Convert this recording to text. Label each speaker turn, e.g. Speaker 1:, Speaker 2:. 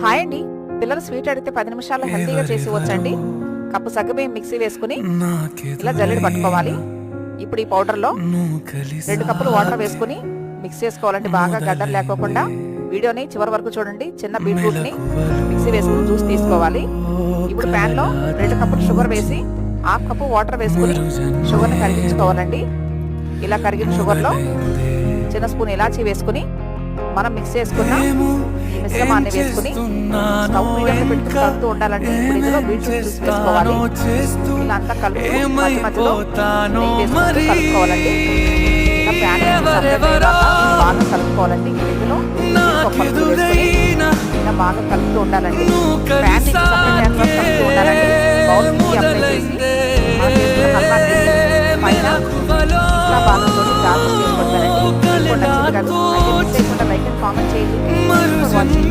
Speaker 1: Hi అండి. పిల్లలు sweet అడిగితే 10 నిమిషాల్లో హెల్తీగా చేసి వచ్చండి. కప్పు సగ్గుబియ్యం మిక్సీ వేసుకుని ఇలా జల్లెడ పట్టుకోవాలి. ఇప్పుడు ఈ పౌడర్లో 2 కప్పులు వాటర్ వేసుకుని మిక్స్ చేసుకోవాలండి. బాగా గడ్డలు లేకోకుండా. వీడియోని చివరి వరకు చూడండి. చిన్న బీట్రూట్ని మిక్సీ వేసుకుని జ్యూస్ తీసుకోవాలి. ఇప్పుడు ప్యాన్లో 2 కప్పులు షుగర్ వేసి 1/2 కప్పు వాటర్ వేసుకుని షుగర్ని కరిగించుకోవాలండి. ఇలా కరిగిన షుగర్లో చిన్న స్పూన్ ఇలాచీ వేసుకుని మనం మిక్స్ చేసుకున్న ఈ మిశ్రమాన్ని వేసుకుని స్టవ్ మీడియంలో పెట్టుకుని కలుపుతూ ఉండాలండి. ఇప్పుడు ఇందులో బీట్రూట్ జ్యూస్ వేసుకోవాలి. ఇలా అంతా కలుపుతూ మధ్య మధ్యలో నెయ్యి వేసుకుంటూ కలుపుకోవాలండి. ఇలా ప్యాన్ బాగా కలుపుకోవాలండి. ఇందులో కొబ్బరి వేసుకుని ఇలా బాగా కలుపుతూ ఉండాలండి. ప్యాన్ కలుపుతూ ఉండాలండి. బౌల్ నుంచి అప్లై చేసి మనం వేసుకున్న అన్నాన్ని పైన ఇలా బాగా జాగ్రత్త చేసుకుంటారండి. నచ్చింది కదా అయితే మిస్ చేయకుండా లైక్ అండ్ కామెంట్ చేయండి.